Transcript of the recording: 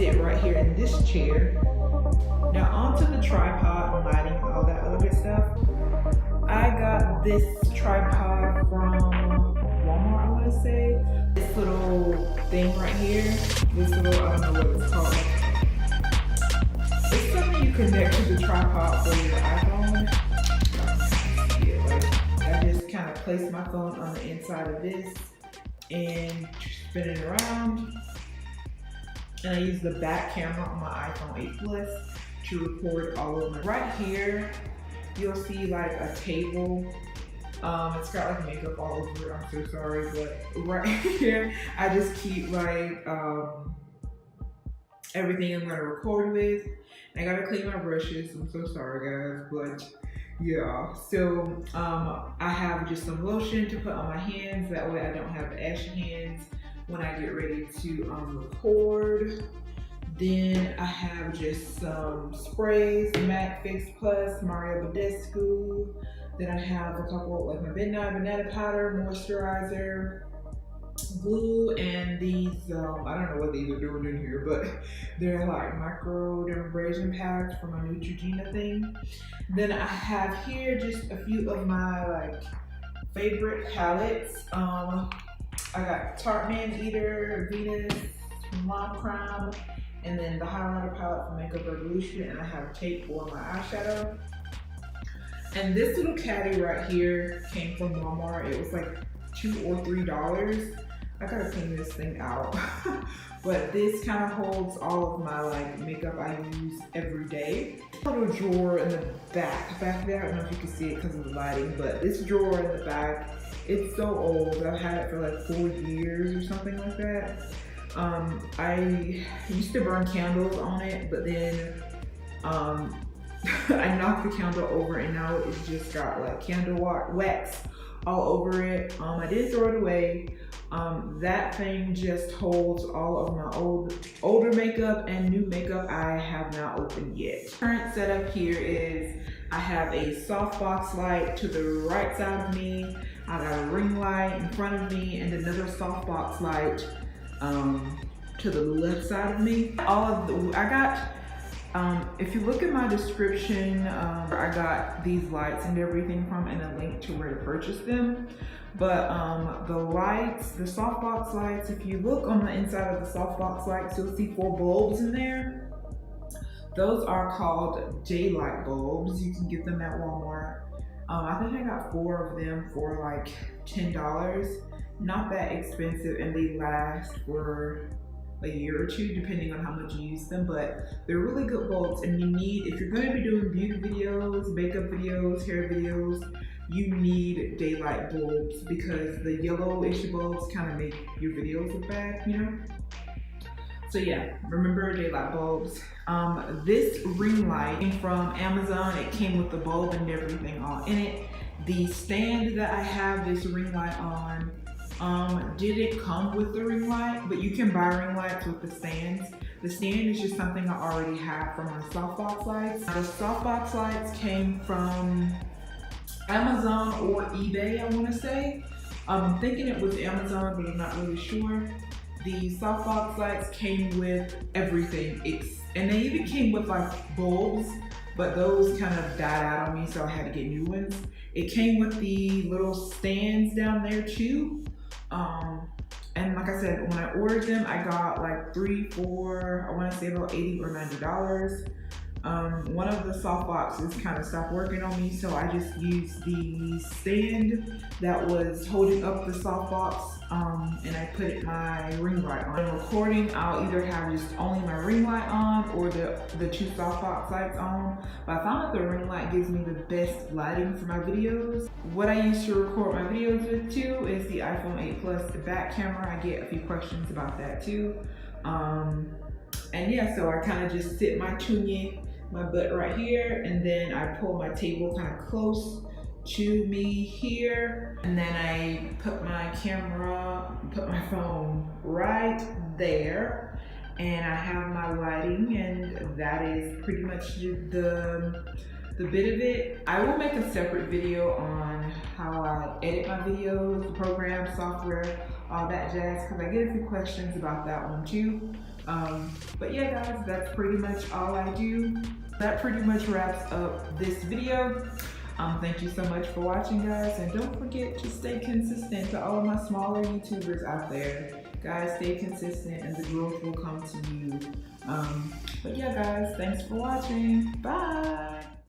sit right here in this chair. Now onto the tripod and lighting and all that other good stuff. I got this tripod from Walmart, I want to say. This little thing right here, this little, I don't know what it's called. It's something you connect to the tripod for your iPhone. Yeah, like, I just kind of place my phone on the inside of this and spin it around. And I use the back camera on my iPhone 8 Plus to record all of my. Right here, you'll see like a table. It's got like makeup all over it, I'm so sorry, but right here, I just keep like everything I'm gonna record with. I gotta clean my brushes, I'm so sorry guys, but yeah. So I have just some lotion to put on my hands, that way I don't have ashy hands when I get ready to record. Then I have just some sprays, MAC Fix Plus, Mario Badescu. Then I have a couple, like my Midnight Banana Powder, Moisturizer, glue, and these, I don't know what these are doing in here, but they're like microdermabrasion pads for my Neutrogena thing. Then I have here just a few of my like favorite palettes. I got Tarte Man Eater, Venus, Mom Crown, and then the highlighter palette from Makeup Revolution, and I have tape for my eyeshadow. And this little caddy right here came from Walmart. It was like $2 or $3. I gotta clean this thing out. But this kind of holds all of my like makeup I use every day. Little drawer in the back there. I don't know if you can see it because of the lighting, but this drawer in the back, it's so old. I've had it for like 4 years or something like that. I used to burn candles on it, but then I knocked the candle over and now it's just got like candle wax all over it. I didn't throw it away. That thing just holds all of my older makeup and new makeup I have not opened yet. Current setup here is I have a softbox light to the right side of me. I got a ring light in front of me and another softbox light to the left side of me. If you look at my description, I got these lights and everything from, and a link to where to purchase them. But the lights, the softbox lights, if you look on the inside of the softbox lights, you'll see 4 bulbs in there. Those are called daylight bulbs. You can get them at Walmart. I think I got 4 of them for like $10. Not that expensive, and they last for a year or 2 depending on how much you use them, but they're really good bulbs. And you need, if you're going to be doing beauty videos, makeup videos, hair videos, you need daylight bulbs because the yellowish bulbs kind of make your videos look bad, you know? So yeah, remember daylight bulbs. This ring light came from Amazon. It came with the bulb and everything all in it. The stand that I have this ring light on didn't come with the ring light, but you can buy ring lights with the stands. The stand is just something I already have for my softbox lights. The softbox lights came from Amazon or eBay, I want to say. I'm thinking it was Amazon, but I'm not really sure. The softbox lights came with everything, and they even came with like bulbs, but those kind of died out on me, so I had to get new ones. It came with the little stands down there too. And like I said, when I ordered them, I got like 3, 4, I want to say about $80 or $90. One of the soft boxes kind of stopped working on me, so I just used the stand that was holding up the soft box, and I put my ring light on. When recording, I'll either have just only my ring light on or the 2 soft box lights on, but I found that the ring light gives me the best lighting for my videos. What I use to record my videos with too is the iPhone 8 Plus, the back camera. I get a few questions about that too. And yeah, so I kind of just sit my butt right here, and then I pull my table kind of close to me here, and then I put my phone right there, and I have my lighting, and that is pretty much the bit of it. I will make a separate video on how I edit my videos, the program, software, all that jazz, because I get a few questions about that one too. But yeah guys, that's pretty much all I do. That pretty much wraps up this video. Thank you so much for watching guys, and don't forget to stay consistent. To all of my smaller YouTubers out there, guys, stay consistent and the growth will come to you. But yeah guys, thanks for watching. Bye.